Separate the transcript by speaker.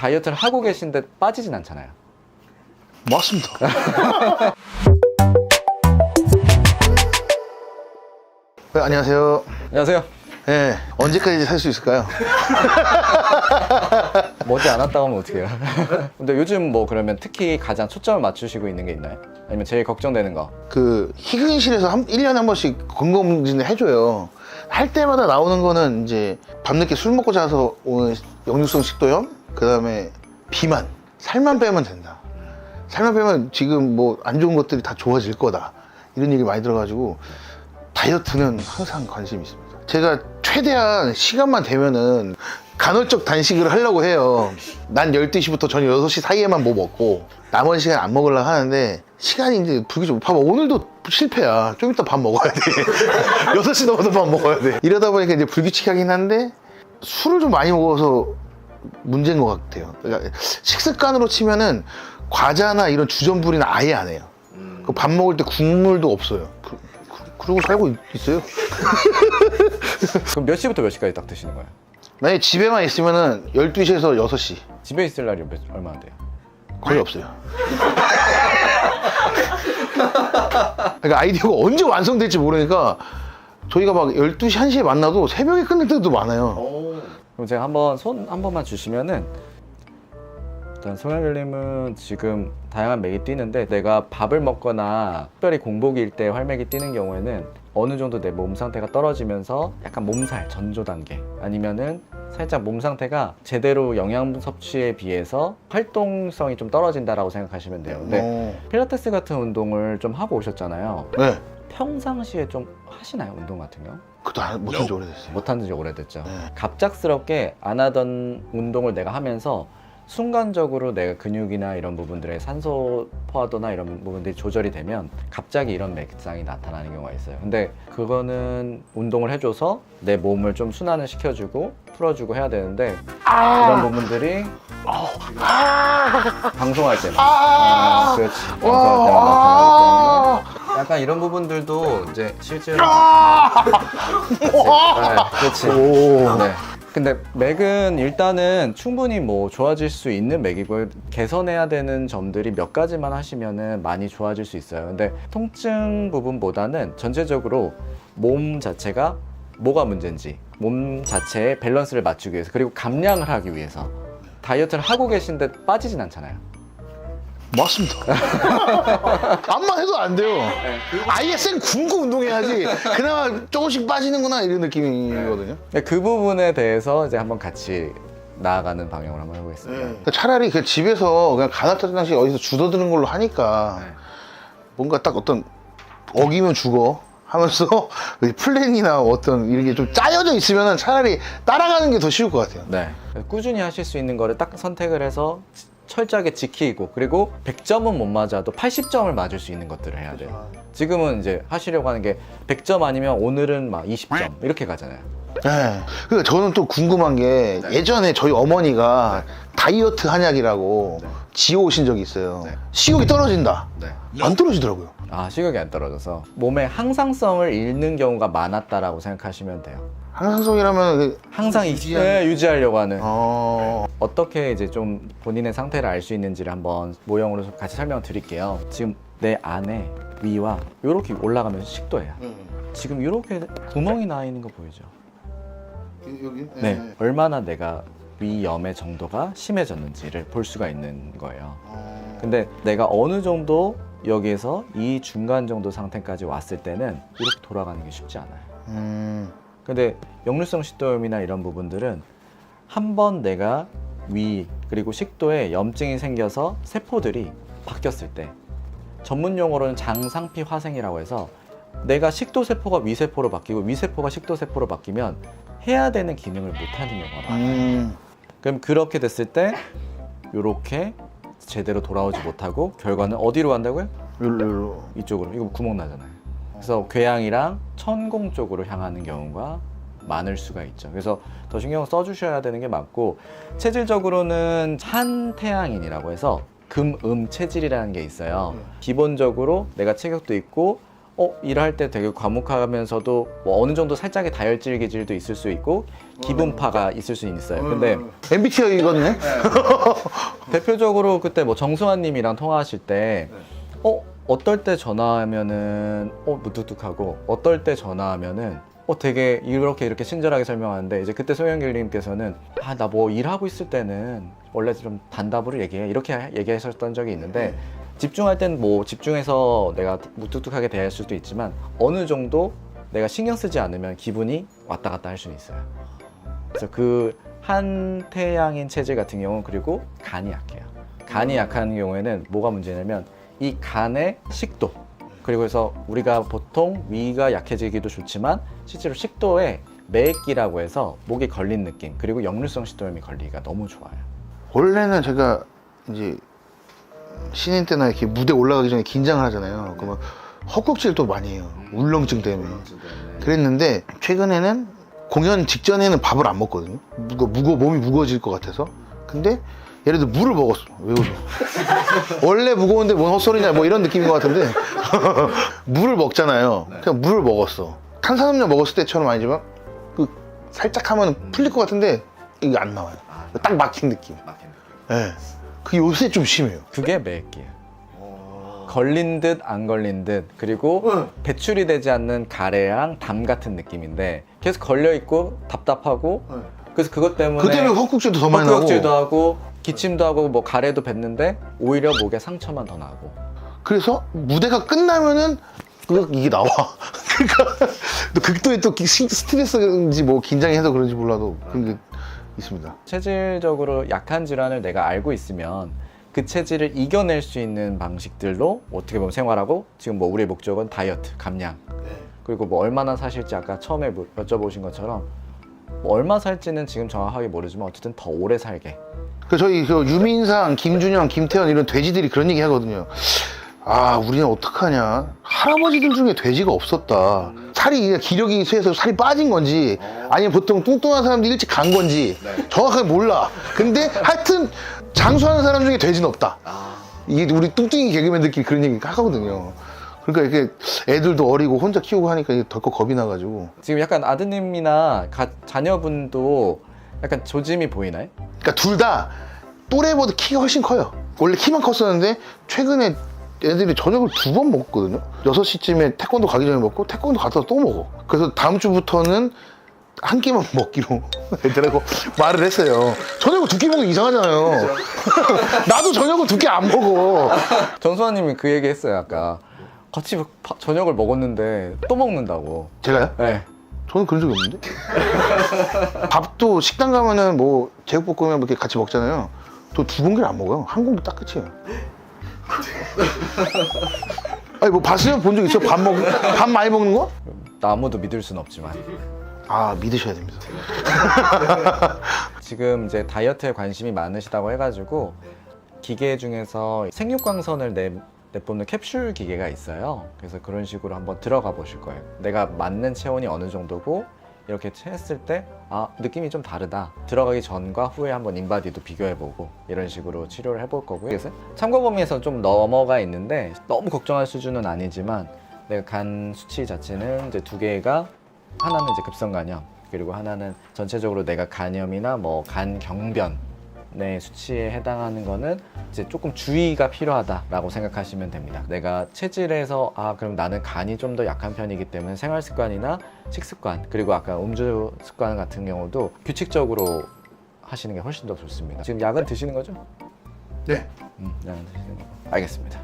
Speaker 1: 다이어트를 하고 계신데 빠지진 않잖아요.
Speaker 2: 맞습니다. 네, 안녕하세요.
Speaker 1: 안녕하세요.
Speaker 2: 네, 언제까지 살 수 있을까요?
Speaker 1: 머지 않았다고 하면 어떡해요? 근데 요즘 뭐 그러면 특히 가장 초점을 맞추시고 있는 게 있나요? 아니면 제일 걱정되는 거?
Speaker 2: 그 희근실에서 1년에 한 번씩 건강검진을 해줘요. 할 때마다 나오는 거는 이제 밤늦게 술 먹고 자서 오는 역류성 식도염, 그 다음에 비만, 살만 빼면 된다. 살만 빼면 지금 뭐 안 좋은 것들이 다 좋아질 거다. 이런 얘기 많이 들어가지고 다이어트는 항상 관심이 있습니다. 제가 최대한 시간만 되면은 간헐적 단식을 하려고 해요. 난 12시부터 저녁 6시 사이에만 뭐 먹고 나머지 시간 안 먹으려고 하는데 시간이 이제 불규칙. 봐봐, 오늘도 실패야. 좀 이따 밥 먹어야 돼. 6시 넘어서 밥 먹어야 돼. 이러다 보니까 이제 불규칙하긴 한데 술을 좀 많이 먹어서 문제인 것 같아요. 그러니까 식습관으로 치면은 과자나 이런 주전부리는 아예 안 해요. 그 밥 먹을 때 국물도 없어요. 그러고 살고 있어요.
Speaker 1: 그럼 몇 시부터 몇 시까지 딱 드시는 거예요?
Speaker 2: 만약에 집에만 있으면은 12시에서 6시.
Speaker 1: 집에 있을 날이 얼마나 돼요?
Speaker 2: 거의 없어요. 그러니까 아이디어가 언제 완성될지 모르니까 저희가 막 12시, 1시에 만나도 새벽에 끝낼 때도 많아요.
Speaker 1: 그럼 제가 한번 손 한 번만 주시면은, 일단 송영길님은 지금 다양한 맥이 뛰는데, 내가 밥을 먹거나 특별히 공복일 때 활맥이 뛰는 경우에는 어느 정도 내 몸 상태가 떨어지면서 약간 몸살, 전조 단계, 아니면은 살짝 몸 상태가 제대로 영양 섭취에 비해서 활동성이 좀 떨어진다라고 생각하시면 돼요. 근데 필라테스 같은 운동을 좀 하고 오셨잖아요.
Speaker 2: 네.
Speaker 1: 평상시에 좀 하시나요, 운동 같은 거?
Speaker 2: 그것도 못한 지 오래됐어요.
Speaker 1: 못한 지 오래됐죠.
Speaker 2: 네.
Speaker 1: 갑작스럽게 안 하던 운동을 내가 하면서 순간적으로 내가 근육이나 이런 부분들의 산소 포화도나 이런 부분들이 조절이 되면 갑자기 이런 맥상이 나타나는 경우가 있어요. 근데 그거는 운동을 해줘서 내 몸을 좀 순환을 시켜주고 풀어주고 해야 되는데, 이런 부분들이 방송할 때만, 그렇지, 방송할 때만 나타나기 때문에 약간 이런 부분들도 이제 실제로 그렇지. 네. 근데 맥은 일단은 충분히 뭐 좋아질 수 있는 맥이고, 개선해야 되는 점들이 몇 가지만 하시면은 많이 좋아질 수 있어요. 근데 통증 부분보다는 전체적으로 몸 자체가 뭐가 문제인지, 몸 자체의 밸런스를 맞추기 위해서, 그리고 감량을 하기 위해서. 다이어트를 하고 계신데 빠지진 않잖아요.
Speaker 2: 맞습니다. 암만 해도 안 돼요. 아예 생 굶고 운동해야지 그나마 조금씩 빠지는구나 이런 느낌이거든요.
Speaker 1: 그 부분에 대해서 이제 한번 같이 나아가는 방향으로 한번 해보겠습니다.
Speaker 2: 차라리 그 집에서 그냥 간헐적 단식 어디서 주워드는 걸로 하니까 뭔가 딱 어떤 어기면 죽어 하면서 플랜이나 어떤 이런 게 좀 짜여져 있으면 차라리 따라가는 게 더 쉬울 것 같아요.
Speaker 1: 네. 꾸준히 하실 수 있는 거를 딱 선택을 해서 철저하게 지키고, 그리고 100점은 못 맞아도 80점을 맞을 수 있는 것들을 해야 돼요. 지금은 이제 하시려고 하는 게 100점 아니면 오늘은 막 20점 이렇게 가잖아요.
Speaker 2: 네. 그러니까 저는 또 궁금한 게 예전에 저희 어머니가 다이어트 한약이라고 지어오신 적이 있어요. 식욕이 떨어진다. 안 떨어지더라고요.
Speaker 1: 아, 식욕이 안 떨어져서 몸의 항상성을 잃는 경우가 많았다라고 생각하시면 돼요.
Speaker 2: 항상성이라면
Speaker 1: 항상 유지하려고 하는. 어떻게 이제 좀 본인의 상태를 알 수 있는지를 한번 모형으로 같이 설명을 드릴게요. 지금 내 안에 위와 이렇게 올라가면서 식도예요. 지금 이렇게 구멍이 나 있는 거 보이죠?
Speaker 2: 여기?
Speaker 1: 네. 얼마나 내가 위염의 정도가 심해졌는지를 볼 수가 있는 거예요. 근데 내가 어느 정도 여기에서 이 중간 정도 상태까지 왔을 때는 이렇게 돌아가는 게 쉽지 않아요. 근데 역류성 식도염이나 이런 부분들은 한번 내가 위 그리고 식도에 염증이 생겨서 세포들이 바뀌었을 때, 전문 용어로는 장상피 화생이라고 해서 내가 식도 세포가 위세포로 바뀌고 위세포가 식도 세포로 바뀌면 해야 되는 기능을 못하는 경우가 많아요. 그럼 그렇게 됐을 때 이렇게 제대로 돌아오지 못하고 결과는 어디로 간다고요?
Speaker 2: 여기로.
Speaker 1: 이쪽으로. 이거 구멍 나잖아요. 그래서 궤양이랑 천공 쪽으로 향하는 경우가 많을 수가 있죠. 그래서 더 신경 써주셔야 되는 게 맞고, 체질적으로는 한태양인이라고 해서 금, 음 체질이라는 게 있어요. 기본적으로 내가 체격도 있고 일할 때 되게 과묵하면서도 뭐 어느 정도 살짝의 다혈질 기질도 있을 수 있고 기분파가 있을 수 있어요. 근데
Speaker 2: MBTI거든요.
Speaker 1: 대표적으로 그때 뭐 정수환 님이랑 통화하실 때 어떨 때 전화하면은 무뚝뚝하고 어떨 때 전화하면은 되게 이렇게 친절하게 설명하는데 이제 그때 송영길 님께서는 나 뭐 일하고 있을 때는 원래 좀 단답으로 얘기해 이렇게 얘기하셨던 적이 있는데 집중할 땐 뭐 집중해서 내가 무뚝뚝하게 대할 수도 있지만 어느 정도 내가 신경 쓰지 않으면 기분이 왔다 갔다 할 수는 있어요. 그래서 그 한태양인 체질 같은 경우는 그리고 간이 약해요. 간이 약한 경우에는 뭐가 문제냐면 이 간의 식도 그리고 해서 우리가 보통 위가 약해지기도 좋지만 실제로 식도에 매액기라고 해서 목이 걸린 느낌 그리고 역류성 식도염이 걸리기가 너무 좋아요.
Speaker 2: 원래는 제가 이제 신인 때나 이렇게 무대 올라가기 전에 긴장을 하잖아요. 그러면 헛곡질을 또 많이 해요. 울렁증 때문에. 그랬는데 최근에는 공연 직전에는 밥을 안 먹거든요. 몸이 무거워질 것 같아서. 근데 예를 들어 물을 먹었어. 왜 웃어? 원래 무거운데 뭔 헛소리냐 뭐 이런 느낌인 것 같은데 물을 먹잖아요. 그냥 물을 먹었어. 탄산음료 먹었을 때처럼 아니지만 살짝 하면 풀릴 것 같은데 이게 안 나와요. 딱 막힌 느낌. 네. 그게 요새 좀 심해요.
Speaker 1: 그게 매액기예요. 걸린 듯 안 걸린 듯 그리고 배출이 되지 않는 가래랑 담 같은 느낌인데 계속 걸려 있고 답답하고 그래서 그것 때문에
Speaker 2: 그 때문에 헛국질도 더 많이 나고
Speaker 1: 헛구역질도 하고 기침도 하고 뭐 가래도 뱉는데 오히려 목에 상처만 더 나고.
Speaker 2: 그래서 무대가 끝나면은 이게 나와. 그러니까 극도의 또 스트레스인지 뭐 긴장해서 그런지 몰라도 그런 게 있습니다.
Speaker 1: 체질적으로 약한 질환을 내가 알고 있으면 그 체질을 이겨낼 수 있는 방식들로 어떻게 보면 생활하고 지금 뭐 우리의 목적은 다이어트, 감량 그리고 뭐 얼마나 사실지 아까 처음에 여쭤보신 것처럼 뭐 얼마 살지는 지금 정확하게 모르지만 어쨌든 더 오래 살게.
Speaker 2: 저희 유민상, 김준영, 김태현 이런 돼지들이 그런 얘기 하거든요. 우리는 어떡하냐. 할아버지들 중에 돼지가 없었다. 살이 기력이 쇠해서 살이 빠진 건지 아니면 보통 뚱뚱한 사람들이 일찍 간 건지 정확하게 몰라. 근데 하여튼 장수하는 사람 중에 돼지는 없다. 이게 우리 뚱뚱이 개그맨들끼리 그런 얘기 하거든요. 그러니까 이렇게 애들도 어리고 혼자 키우고 하니까 이게 덜컥 겁이 나가지고.
Speaker 1: 지금 약간 아드님이나 자녀분도 약간 조짐이 보이나요?
Speaker 2: 그러니까 둘 다 또래보다 키가 훨씬 커요. 원래 키만 컸었는데 최근에 애들이 저녁을 2번 먹거든요. 6시쯤에 태권도 가기 전에 먹고 태권도 갔다 또 먹어. 그래서 다음 주부터는 한 끼만 먹기로 애들하고 말을 했어요. 저녁을 2끼 먹으면 이상하잖아요. 나도 저녁을 2끼 안 먹어.
Speaker 1: 정수환님이 그 얘기 했어요 아까. 같이 저녁을 먹었는데 또 먹는다고.
Speaker 2: 제가요?
Speaker 1: 네.
Speaker 2: 저는 그런 적이 없는데? 밥도 식당 가면은 뭐 제육볶음이랑 이렇게 같이 먹잖아요. 또 2공기를 안 먹어요. 한 공기 딱 끝이에요. 아니 뭐 봤으면 본 적 있어? 밥 많이 먹는 거?
Speaker 1: 아무도 믿을 순 없지만
Speaker 2: 믿으셔야 됩니다.
Speaker 1: 지금 이제 다이어트에 관심이 많으시다고 해가지고 기계 중에서 생육광선을 내뿜는 캡슐 기계가 있어요. 그래서 그런 식으로 한번 들어가 보실 거예요. 내가 맞는 체온이 어느 정도고 이렇게 했을 때 느낌이 좀 다르다. 들어가기 전과 후에 한번 인바디도 비교해보고 이런 식으로 치료를 해볼 거고요. 그래서 참고 범위에서 좀 넘어가 있는데 너무 걱정할 수준은 아니지만 내가 간 수치 자체는 이제 2개가 하나는 이제 급성간염 그리고 하나는 전체적으로 내가 간염이나 뭐 간경변의 수치에 해당하는 거는 이제 조금 주의가 필요하다라고 생각하시면 됩니다. 내가 체질에서 그럼 나는 간이 좀 더 약한 편이기 때문에 생활 습관이나 식습관 그리고 아까 음주 습관 같은 경우도 규칙적으로 하시는 게 훨씬 더 좋습니다. 지금 약은 드시는 거죠?
Speaker 2: 네.
Speaker 1: 약은 드시는 거. 알겠습니다.